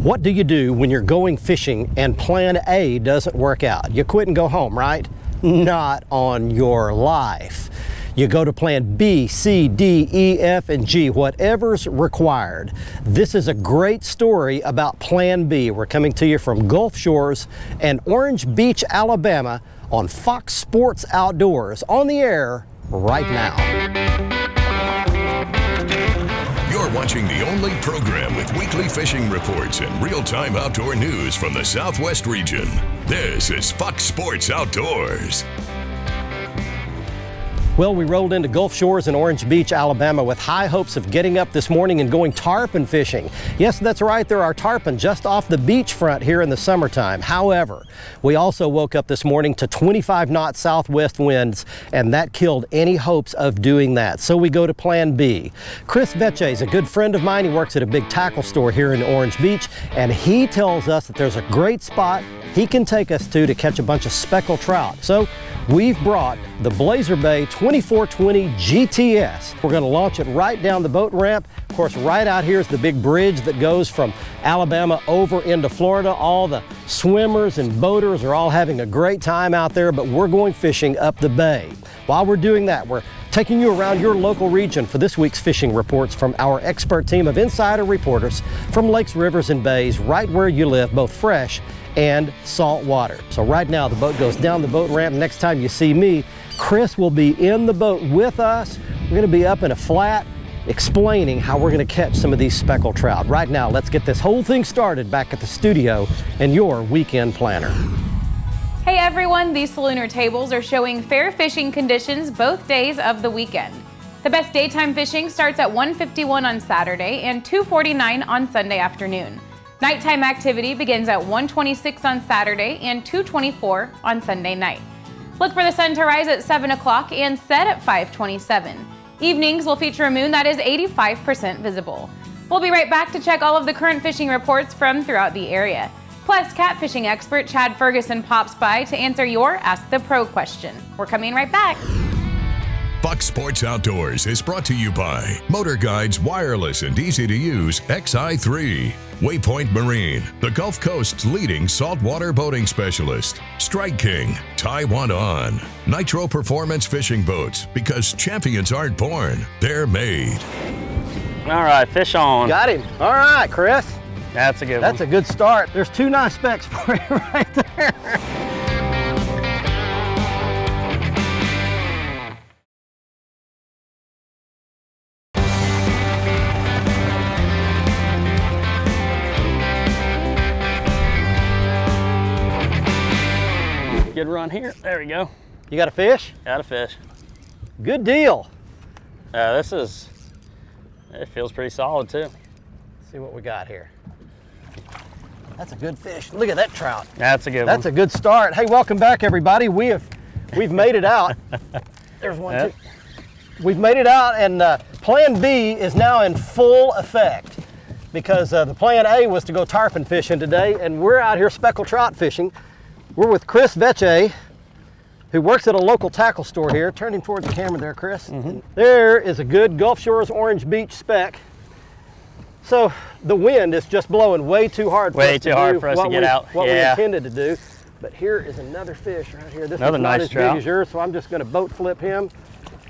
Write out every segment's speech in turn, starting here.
What do you do when you're going fishing and plan A doesn't work out? You quit and go home, right? Not on your life. You go to plan B, C, D, E, F, and G, whatever's required. This is a great story about Plan B. We're coming to you from Gulf Shores and Orange Beach, Alabama on Fox Sports Outdoors, on the air right now. You're watching the only program with weekly fishing reports and real-time outdoor news from the Southwest region. This is Fox Sports Outdoors. Well, we rolled into Gulf Shores in Orange Beach, Alabama with high hopes of getting up this morning and going tarpon fishing. Yes, that's right, there are tarpon just off the beachfront here in the summertime. However, we also woke up this morning to 25-knot southwest winds, and that killed any hopes of doing that. So we go to Plan B. Chris Veche is a good friend of mine. He works at a big tackle store here in Orange Beach, and he tells us that there's a great spot he can take us to catch a bunch of speckled trout. So we've brought the Blazer Bay 2420 GTS. We're going to launch it right down the boat ramp. Of course, right out here is the big bridge that goes from Alabama over into Florida. All the swimmers and boaters are all having a great time out there, but we're going fishing up the bay. While we're doing that, we're taking you around your local region for this week's fishing reports from our expert team of insider reporters from lakes, rivers, and bays right where you live, both fresh and salt water. So right now the boat goes down the boat ramp. Next time you see me, Chris will be in the boat with us. We're going to be up in a flat explaining how we're going to catch some of these speckled trout. Right now, let's get this whole thing started back at the studio and your weekend planner. Hey everyone, these Salooner tables are showing fair fishing conditions both days of the weekend. The best daytime fishing starts at 1:51 on Saturday and 2:49 on Sunday afternoon. Nighttime activity begins at 1:26 on Saturday and 2:24 on Sunday night. Look for the sun to rise at 7 o'clock and set at 5:27. Evenings will feature a moon that is 85% visible. We'll be right back to check all of the current fishing reports from throughout the area. Plus, catfishing expert Chad Ferguson pops by to answer your Ask the Pro question. We're coming right back. Fox Sports Outdoors is brought to you by MotorGuide's wireless and easy-to-use XI3. Waypoint Marine, the Gulf Coast's leading saltwater boating specialist. Strike King, tie one on. NITRO Performance Fishing Boats, because champions aren't born, they're made. All right, fish on. Got him. All right, Chris. That's a good one. That's a good start. There's two nice specks for you right there. Good run here. There we go. You got a fish? Got a fish. Good deal. It feels pretty solid too. Let's see what we got here. That's a good fish. Look at that trout. That's a good one. That's a good start. Hey, welcome back everybody. We've made it out. There's one, Yep. too. We've made it out, and Plan B is now in full effect because the Plan A was to go tarpon fishing today, and we're out here speckled trout fishing. We're with Chris Veche, who works at a local tackle store here. Turn him towards the camera there, Chris. Mm-hmm. There is a good Gulf Shores Orange Beach speck. So the wind is just blowing way too hard for us to get out. What we intended to do. But here is another fish right here. This is not as big as yours, so I'm just going to boat flip him,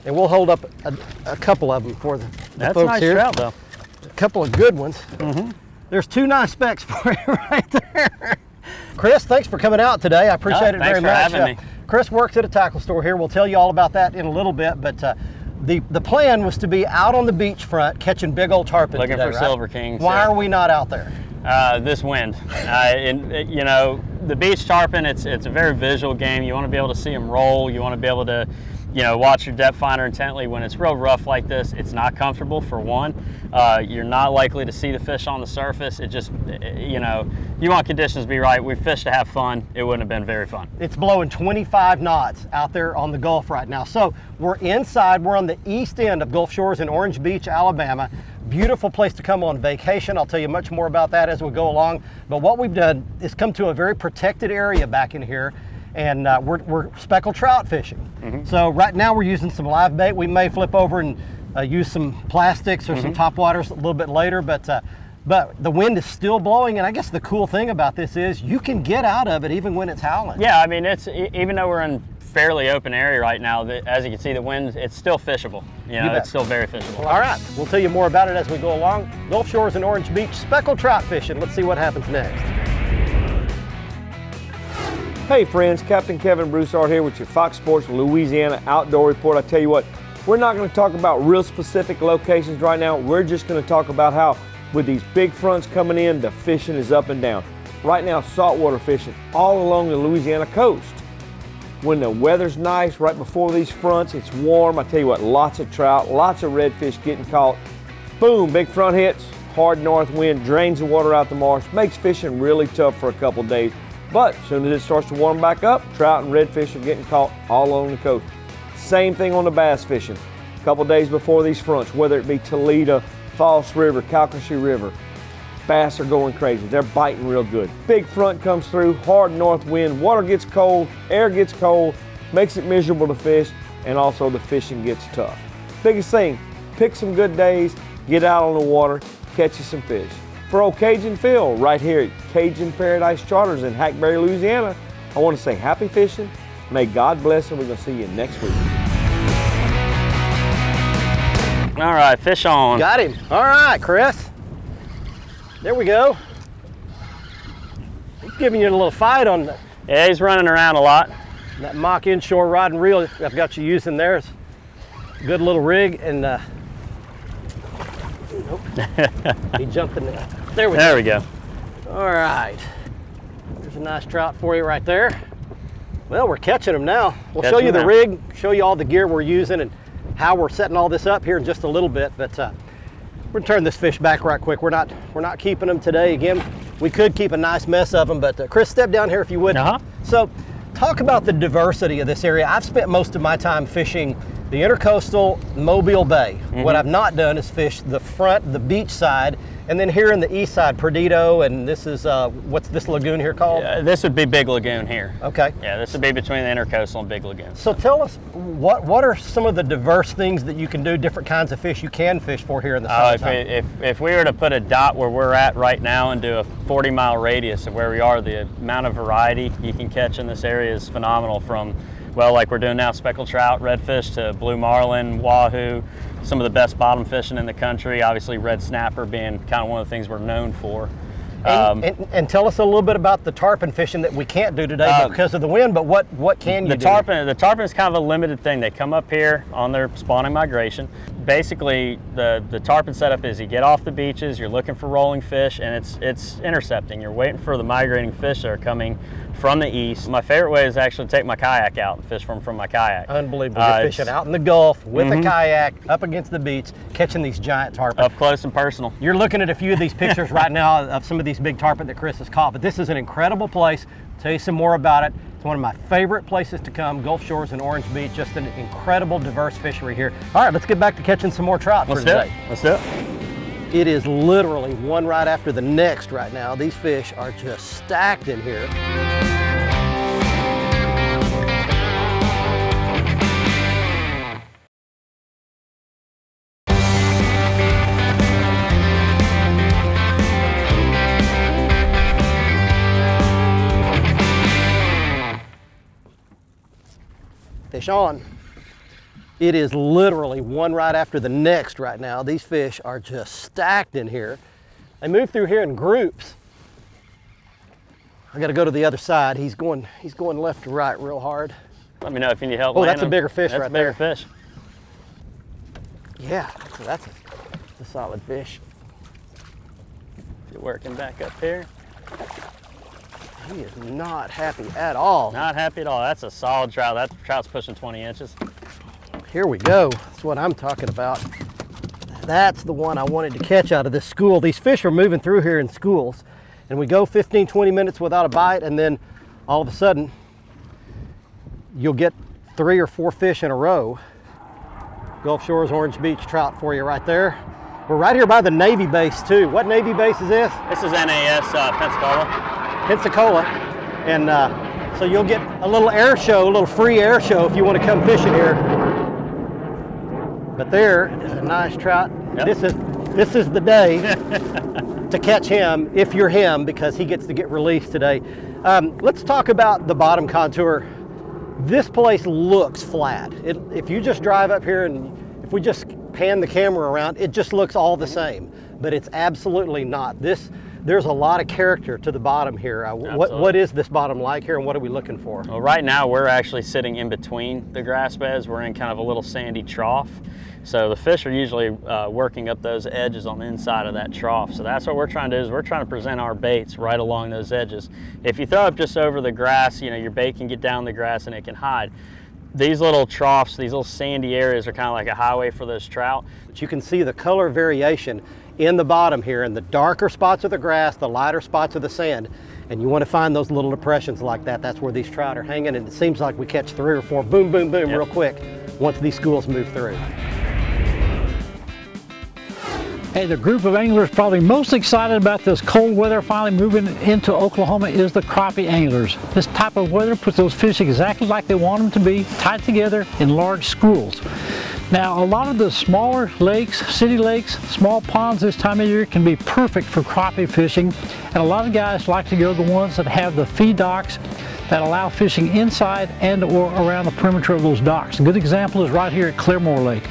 and we'll hold up a couple of them for the folks nice here. Trout, though. A couple of good ones. Mm-hmm. There's two nice specks for you right there. Chris, thanks for coming out today. I appreciate it very much. Thanks for having me. Chris works at a tackle store here. We'll tell you all about that in a little bit, but the plan was to be out on the beachfront catching big old tarpon Looking today, for silver kings. Why are we not out there? This wind. You know, the beach tarpon, it's a very visual game. You want to be able to see them roll. You want to be able to, you know, watch your depth finder intently. When it's real rough like this, it's not comfortable, for one. You're not likely to see the fish on the surface. It just, you know, you want conditions to be right. We fished to have fun. It wouldn't have been very fun. It's blowing 25 knots out there on the Gulf right now. So we're inside. We're on the east end of Gulf Shores in Orange Beach, Alabama. Beautiful place to come on vacation. I'll tell you much more about that as we go along. But what we've done is come to a very protected area back in here, and we're speckled trout fishing. Mm-hmm. So right now we're using some live bait. We may flip over and use some plastics or some topwaters a little bit later, but but the wind is still blowing, and I guess the cool thing about this is you can get out of it even when it's howling. Yeah, I mean, it's, even though we're in fairly open area right now, as you can see, the wind, it's still fishable. You know, it's still very fishable. All right, we'll tell you more about it as we go along. Gulf Shores and Orange Beach, speckled trout fishing. Let's see what happens next. Hey friends, Captain Kevin Broussard here with your Fox Sports Louisiana Outdoor Report. I tell you what, we're not going to talk about real specific locations right now. We're just going to talk about how with these big fronts coming in, the fishing is up and down. Right now, saltwater fishing all along the Louisiana coast. When the weather's nice, right before these fronts, it's warm. I tell you what, lots of trout, lots of redfish getting caught. Boom, big front hits, hard north wind, drains the water out the marsh, makes fishing really tough for a couple days. But as soon as it starts to warm back up, trout and redfish are getting caught all along the coast. Same thing on the bass fishing. A couple days before these fronts, whether it be Toledo, False River, Calcasieu River, bass are going crazy. They're biting real good. Big front comes through, hard north wind, water gets cold, air gets cold, makes it miserable to fish, and also the fishing gets tough. Biggest thing, pick some good days, get out on the water, catch you some fish. For old Cajun Phil, right here at Cajun Paradise Charters in Hackberry, Louisiana, I want to say happy fishing. May God bless, and we're going to see you next week. All right, fish on. Got him. All right, Chris. There we go. He's giving you a little fight on that. Yeah, he's running around a lot. That mock inshore rod and reel I've got you using there. It's a good little rig, and nope. He jumped in there. There we go. All right. There's a nice trout for you right there. Well, we're catching them now. We'll show you the rig, show you all the gear we're using and how we're setting all this up here in just a little bit. But we're gonna turn this fish back right quick. We're not keeping them today. Again, we could keep a nice mess of them, but Chris, step down here if you would. So, talk about the diversity of this area. I've spent most of my time fishing the intercoastal Mobile Bay. What I've not done is fish the front, the beach side, and then here in the east side, Perdido, and this is, what's this lagoon here called? This would be Big Lagoon here. Okay. Yeah, this would be between the intercoastal and Big Lagoon. So tell us, what are some of the diverse things that you can do, different kinds of fish you can fish for here in the summertime? If we were to put a dot where we're at right now and do a 40-mile radius of where we are, the amount of variety you can catch in this area is phenomenal, from, well, like we're doing now, speckled trout, redfish, to blue marlin, wahoo, some of the best bottom fishing in the country, obviously red snapper being kind of one of the things we're known for. And tell us a little bit about the tarpon fishing that we can't do today because of the wind, but what can you do? The tarpon is kind of a limited thing. They come up here on their spawning migration. Basically, the tarpon setup is you get off the beaches, you're looking for rolling fish, and it's intercepting. You're waiting for the migrating fish that are coming from the east. My favorite way is actually to take my kayak out and fish from my kayak. Unbelievable. You're fishing out in the Gulf with a kayak up against the beach, catching these giant tarpon. Up close and personal. You're looking at a few of these pictures right now of some of these big tarpon that Chris has caught, but this is an incredible place. I'll tell you some more about it. It's one of my favorite places to come, Gulf Shores and Orange Beach. Just an incredible, diverse fishery here. All right, let's get back to catching some more trout for today. Let's do it. It is literally one right after the next right now. These fish are just stacked in here. Fish on. It is literally one right after the next right now. These fish are just stacked in here. They move through here in groups. I got to go to the other side. He's going left to right real hard. Let me know if you need help. Oh, that's a bigger fish right there. That's a bigger fish. Yeah, that's a solid fish. You're working back up here. He is not happy at all. Not happy at all. That's a solid trout. That trout's pushing 20 inches. Here we go. That's what I'm talking about. That's the one I wanted to catch out of this school. These fish are moving through here in schools, and we go 15, 20 minutes without a bite, and then all of a sudden, you'll get 3 or 4 fish in a row. Gulf Shores, Orange Beach trout for you right there. We're right here by the Navy base too. What Navy base is this? This is NAS Pensacola. Pensacola, and so you'll get a little air show, a little free air show if you want to come fishing here. But there is a nice trout. Yep. This is the day to to catch him if you're him, because he gets to get released today. Let's talk about the bottom contour. This place looks flat. If you just drive up here and if we just pan the camera around, it just looks all the same, but it's absolutely not. There's a lot of character to the bottom here. What is this bottom like here, and what are we looking for? Well, right now we're actually sitting in between the grass beds. We're in kind of a little sandy trough. So the fish are usually working up those edges on the inside of that trough. So that's what we're trying to do, is we're trying to present our baits right along those edges. If you throw up just over the grass, you know, your bait can get down the grass and it can hide. These little troughs, these little sandy areas are kind of like a highway for those trout. But you can see the color variation in the bottom here, in the darker spots of the grass, the lighter spots of the sand. And you want to find those little depressions like that. That's where these trout are hanging, and it seems like we catch 3 or 4, boom, boom, boom, real quick once these schools move through. Hey, the group of anglers probably most excited about this cold weather finally moving into Oklahoma is the crappie anglers. This type of weather puts those fish exactly like they want them to be, tied together in large schools. Now, a lot of the smaller lakes, city lakes, small ponds this time of year can be perfect for crappie fishing, and a lot of guys like to go to the ones that have the feed docks that allow fishing inside and or around the perimeter of those docks. A good example is right here at Claremore Lake.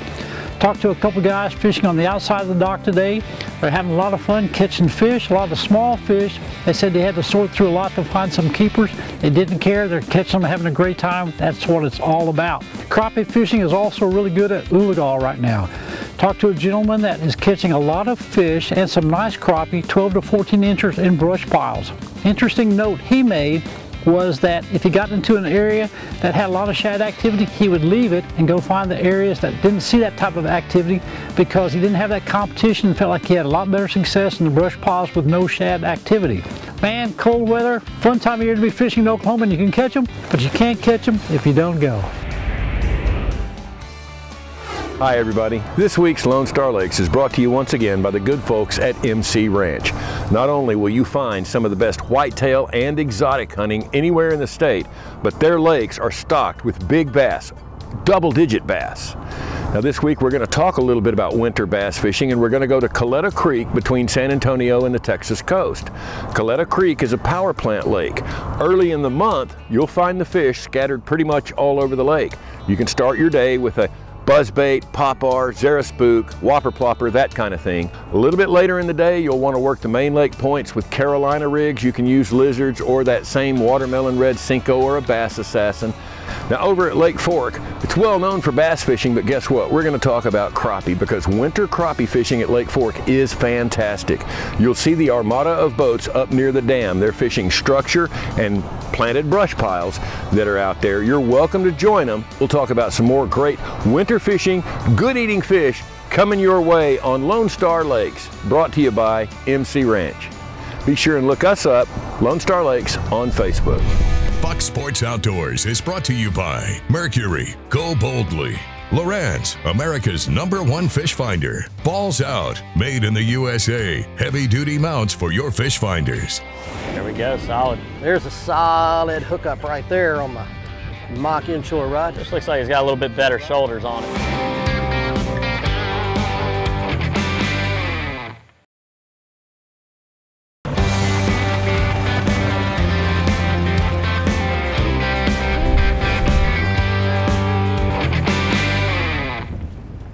Talked to a couple guys fishing on the outside of the dock today. They're having a lot of fun catching fish, a lot of small fish. They said they had to sort through a lot to find some keepers. They didn't care. They're catching them, having a great time. That's what it's all about. Crappie fishing is also really good at Ullagal right now. Talked to a gentleman that is catching a lot of fish and some nice crappie, 12 to 14 inches in brush piles. Interesting note he made was that if he got into an area that had a lot of shad activity, he would leave it and go find the areas that didn't see that type of activity, because he didn't have that competition and felt like he had a lot better success in the brush piles with no shad activity. Man, cold weather, fun time of year to be fishing in Oklahoma, and you can catch them, but you can't catch them if you don't go. Hi everybody. This week's Lone Star Lakes is brought to you once again by the good folks at MC Ranch. Not only will you find some of the best whitetail and exotic hunting anywhere in the state, but their lakes are stocked with big bass, double-digit bass. Now this week we're going to talk a little bit about winter bass fishing, and we're going to go to Coletta Creek between San Antonio and the Texas coast. Coletta Creek is a power plant lake. Early in the month you'll find the fish scattered pretty much all over the lake. You can start your day with a buzzbait, popar, Zaraspook, whopper plopper, that kind of thing. A little bit later in the day, you'll want to work the main lake points with Carolina rigs. You can use lizards or that same watermelon red Cinco or a bass assassin. Now over at Lake Fork, it's well known for bass fishing, but guess what? We're going to talk about crappie, because winter crappie fishing at Lake Fork is fantastic. You'll see the armada of boats up near the dam. They're fishing structure and planted brush piles that are out there. You're welcome to join them. We'll talk about some more great winter fishing, good eating fish coming your way on Lone Star Lakes, brought to you by MC Ranch. Be sure and look us up, Lone Star Lakes, on Facebook. Buck Sports Outdoors is brought to you by Mercury, Go Boldly. Lowrance, America's #1 fish finder. Balls Out, made in the USA. Heavy-duty mounts for your fish finders. There we go, solid. There's a solid hookup right there on my mock inshore rod. Just looks like he's got a little bit better shoulders on it.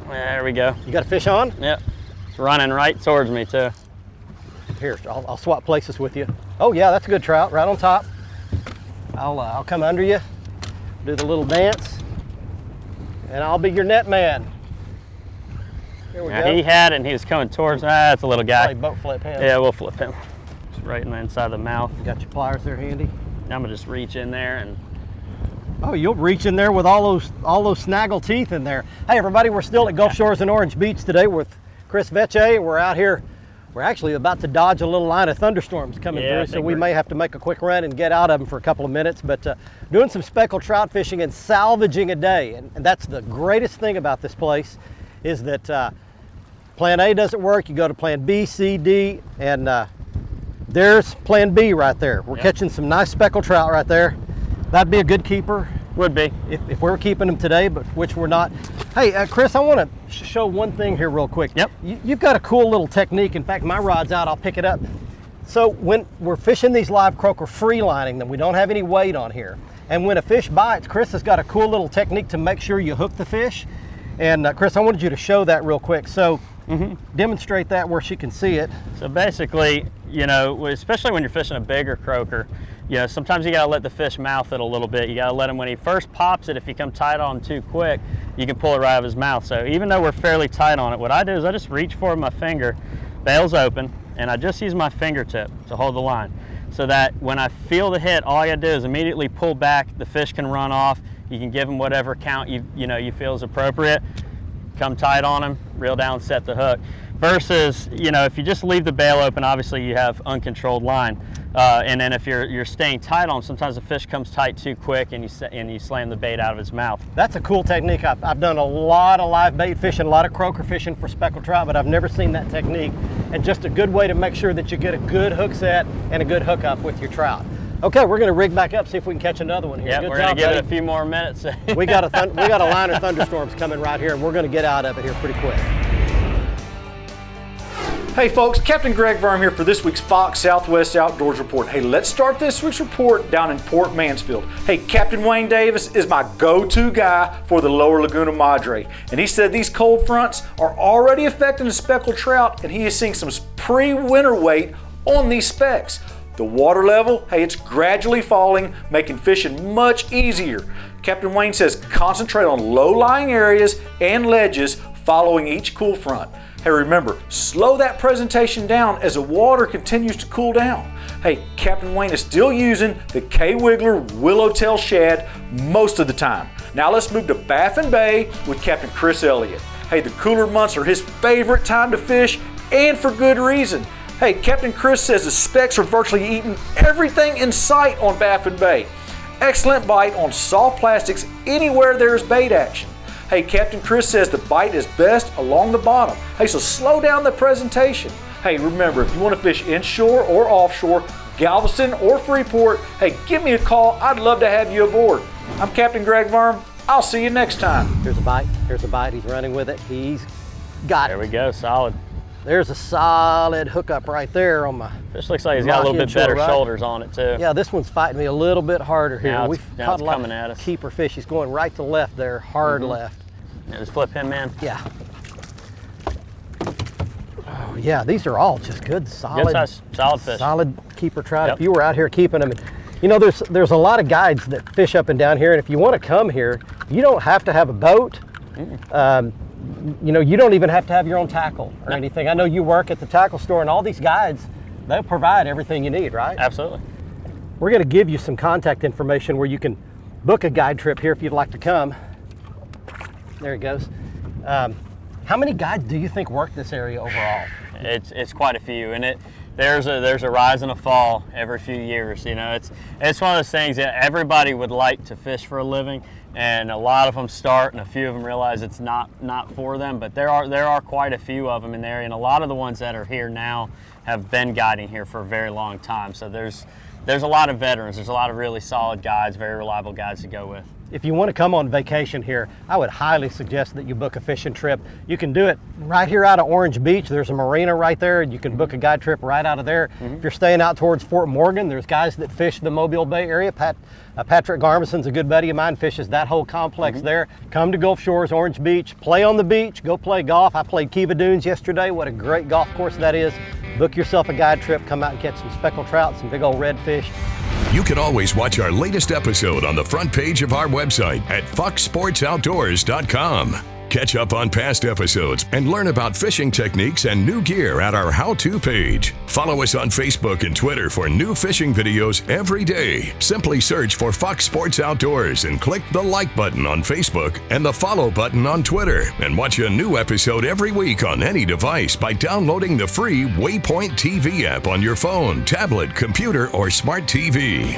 There we go. You got a fish on? Yep. It's running right towards me too. Here, I'll swap places with you. Oh yeah, that's a good trout, right on top. I'll come under you, do the little dance, and I'll be your net man. Here we go. He had it and he was coming towards me. That's a little guy. Probably boat flip him. Yeah, we'll flip him. Just right in the inside of the mouth. You got your pliers there handy? Now I'm gonna just reach in there and... Oh, you'll reach in there with all those snaggle teeth in there. Hey everybody, we're still at Gulf Shores and Orange Beach today with Chris Veche. We're out here. We're actually about to dodge a little line of thunderstorms coming through, so we may have to make a quick run and get out of them for a couple of minutes. But doing some speckled trout fishing and salvaging a day, and that's the greatest thing about this place, is that plan A doesn't work, you go to plan B, C, D, and there's plan B right there. We're catching some nice speckled trout right there. That'd be a good keeper. Would be. If we're keeping them today, but which we're not. Hey, Chris, I want to show one thing here real quick. Yep. You've got a cool little technique. In fact, my rod's out, I'll pick it up. So when we're fishing these live croaker, free lining them, we don't have any weight on here. And when a fish bites, Chris has got a cool little technique to make sure you hook the fish. And Chris, I wanted you to show that real quick. So demonstrate that where she can see it. So basically, you know, especially when you're fishing a bigger croaker, you know, sometimes you gotta let the fish mouth it a little bit. You gotta let him, when he first pops it, if you come tight on him too quick, you can pull it right out of his mouth. So even though we're fairly tight on it, what I do is I just reach for my finger, bail's open, and I just use my fingertip to hold the line. So that when I feel the hit, all I gotta do is immediately pull back, the fish can run off, you can give him whatever count you feel is appropriate, come tight on him, reel down, set the hook. Versus, you know, if you just leave the bail open, obviously you have uncontrolled line. And then if you're staying tight on him, sometimes the fish comes tight too quick and you slam the bait out of his mouth. That's a cool technique. I've done a lot of live bait fishing, a lot of croaker fishing for speckled trout, but I've never seen that technique. And just a good way to make sure that you get a good hook set and a good hookup with your trout. Okay, we're going to rig back up, see if we can catch another one here. Yeah, we're going to give it a few more minutes. we got a line of thunderstorms coming right here, and we're going to get out of it here pretty quick. Hey folks, Captain Greg Verm here for this week's Fox Southwest Outdoors Report. Hey, let's start this week's report down in Port Mansfield. Hey, Captain Wayne Davis is my go-to guy for the lower Laguna Madre. And he said these cold fronts are already affecting the speckled trout, and he is seeing some pre-winter weight on these specks. The water level, hey, it's gradually falling, making fishing much easier. Captain Wayne says concentrate on low-lying areas and ledges following each cool front. Hey, remember, slow that presentation down as the water continues to cool down. Hey, Captain Wayne is still using the K-Wiggler Willowtail Shad most of the time. Now let's move to Baffin Bay with Captain Chris Elliott. Hey, the cooler months are his favorite time to fish, and for good reason. Hey, Captain Chris says the specks are virtually eating everything in sight on Baffin Bay. Excellent bite on soft plastics anywhere there's bait action. Hey, Captain Chris says the bite is best along the bottom. Hey, so slow down the presentation. Hey, remember, if you want to fish inshore or offshore, Galveston or Freeport, hey, give me a call. I'd love to have you aboard. I'm Captain Greg Verm. I'll see you next time. Here's a bite. Here's a bite. He's running with it. He's got it. There we go. Solid. There's a solid hookup right there on my. Fish looks like he's got a little bit better shoulders on it too. Yeah, this one's fighting me a little bit harder here. Now We've caught a lot of keeper fish. He's going right to left there, hard left. Yeah, just flip him, man. Yeah. Oh yeah, these are all just good, solid fish. Solid keeper trout. Yep. If you were out here keeping them, you know, there's a lot of guides that fish up and down here, and if you want to come here, you don't have to have a boat. You know, you don't even have to have your own tackle or anything. I know you work at the tackle store, and all these guides, they'll provide everything you need, right? Absolutely. We're going to give you some contact information where you can book a guide trip here if you'd like to come. There he goes. How many guides do you think work this area overall? It's quite a few, and there's a rise and a fall every few years. You know, it's one of those things that everybody would like to fish for a living, and a lot of them start, and a few of them realize it's not for them. But there are quite a few of them in the area, and a lot of the ones that are here now have been guiding here for a very long time. So there's a lot of veterans. There's a lot of really solid guides, very reliable guides to go with. If you want to come on vacation here, I would highly suggest that you book a fishing trip. You can do it right here out of Orange Beach. There's a marina right there, and you can book a guide trip right out of there. If you're staying out towards Fort Morgan, there's guys that fish the Mobile Bay area. Patrick Garmison's a good buddy of mine, fishes that whole complex there. Come to Gulf Shores, Orange Beach, play on the beach, go play golf. I played Kiva Dunes yesterday. What a great golf course that is. Book yourself a guide trip, come out and catch some speckled trout, some big old redfish. You can always watch our latest episode on the front page of our website at foxsportsoutdoors.com. Catch up on past episodes and learn about fishing techniques and new gear at our how-to page. Follow us on Facebook and Twitter for new fishing videos every day. Simply search for Fox Sports Outdoors and click the like button on Facebook and the follow button on Twitter, and watch a new episode every week on any device by downloading the free Waypoint TV app on your phone, tablet, computer, or smart TV.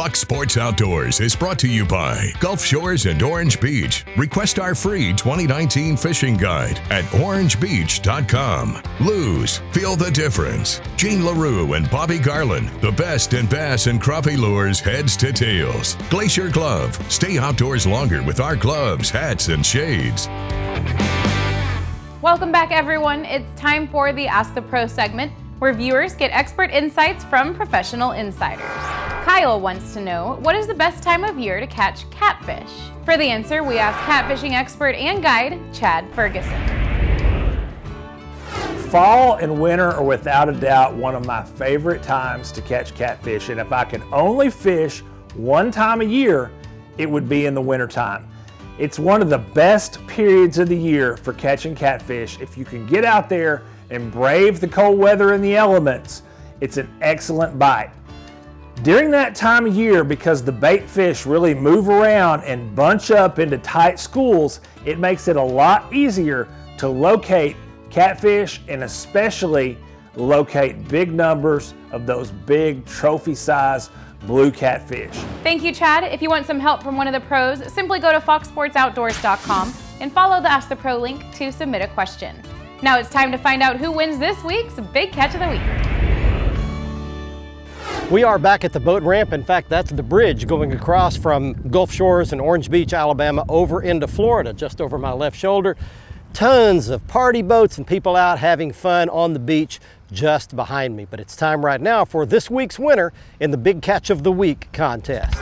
Fox Sports Outdoors is brought to you by Gulf Shores and Orange Beach. Request our free 2019 fishing guide at orangebeach.com. Lose, feel the difference. Gene LaRue and Bobby Garland, the best in bass and crappie lures, heads to tails. Glacier Glove, stay outdoors longer with our gloves, hats, and shades. Welcome back, everyone. It's time for the Ask the Pro segment, where viewers get expert insights from professional insiders. Kyle wants to know, what is the best time of year to catch catfish? For the answer, we asked catfishing expert and guide, Chad Ferguson. Fall and winter are without a doubt one of my favorite times to catch catfish, and if I could only fish one time a year, it would be in the winter time. It's one of the best periods of the year for catching catfish. If you can get out there and brave the cold weather and the elements, it's an excellent bite. During that time of year, because the bait fish really move around and bunch up into tight schools, it makes it a lot easier to locate catfish and especially locate big numbers of those big trophy-sized blue catfish. Thank you, Chad. If you want some help from one of the pros, simply go to foxsportsoutdoors.com and follow the Ask the Pro link to submit a question. Now it's time to find out who wins this week's Big Catch of the Week. We are back at the boat ramp. In fact, that's the bridge going across from Gulf Shores and Orange Beach, Alabama, over into Florida, just over my left shoulder. Tons of party boats and people out having fun on the beach just behind me. But it's time right now for this week's winner in the Big Catch of the Week contest.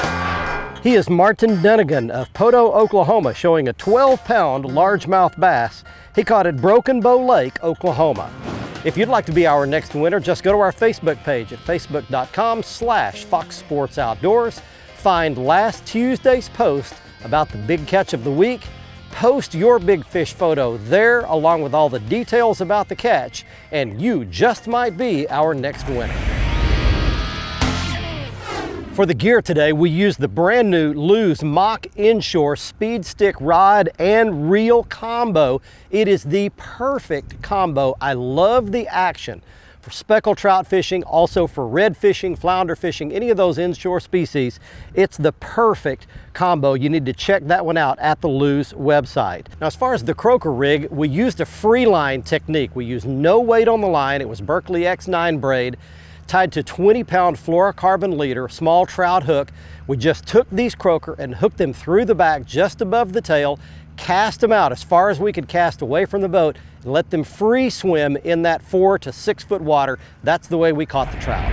He is Martin Dunnigan of Poto, Oklahoma, showing a 12-pound largemouth bass he caught at Broken Bow Lake, Oklahoma. If you'd like to be our next winner, just go to our Facebook page at facebook.com/foxsportsoutdoors. Find last Tuesday's post about the Big Catch of the Week. Post your big fish photo there along with all the details about the catch, and you just might be our next winner. For the gear today, we use the brand new Lew's Mach Inshore Speed Stick Rod and Reel combo. It is the perfect combo. I love the action for speckled trout fishing, also for red fishing, flounder fishing, any of those inshore species. It's the perfect combo. You need to check that one out at the Lew's website. Now, as far as the croaker rig, we used a free line technique. We used no weight on the line. It was Berkley X9 braid, tied to 20-pound fluorocarbon leader, small trout hook. We just took these croaker and hooked them through the back just above the tail, cast them out as far as we could cast away from the boat, and let them free swim in that 4 to 6 foot water. That's the way we caught the trout.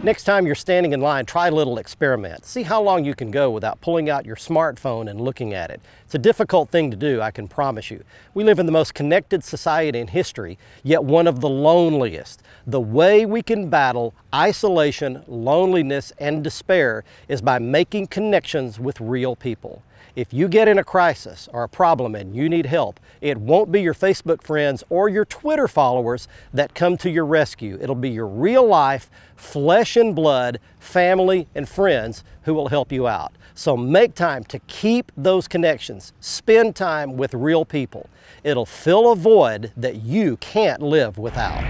Next time you're standing in line, try a little experiment. See how long you can go without pulling out your smartphone and looking at it. It's a difficult thing to do, I can promise you. We live in the most connected society in history, yet one of the loneliest. The way we can battle isolation, loneliness, and despair is by making connections with real people. If you get in a crisis or a problem and you need help, it won't be your Facebook friends or your Twitter followers that come to your rescue. It'll be your real life, flesh and blood, family and friends who will help you out. So make time to keep those connections. Spend time with real people. It'll fill a void that you can't live without.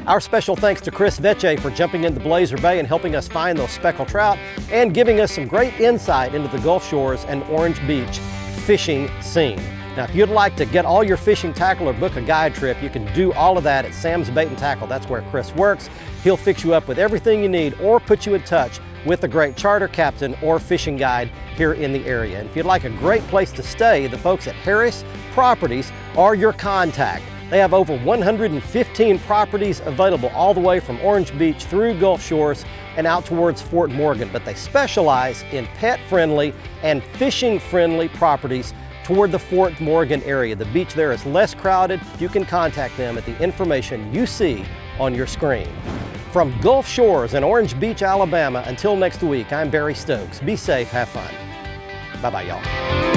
Our special thanks to Chris Vecce for jumping into Blazer Bay and helping us find those speckled trout and giving us some great insight into the Gulf Shores and Orange Beach fishing scene. Now, if you'd like to get all your fishing tackle or book a guide trip, you can do all of that at Sam's Bait and Tackle. That's where Chris works. He'll fix you up with everything you need or put you in touch with a great charter captain or fishing guide here in the area. And if you'd like a great place to stay, the folks at Harris Properties are your contact. They have over 115 properties available all the way from Orange Beach through Gulf Shores and out towards Fort Morgan, but they specialize in pet-friendly and fishing-friendly properties toward the Fort Morgan area. The beach there is less crowded. You can contact them at the information you see on your screen. From Gulf Shores and Orange Beach, Alabama, until next week, I'm Barry Stokes. Be safe, have fun. Bye-bye, y'all.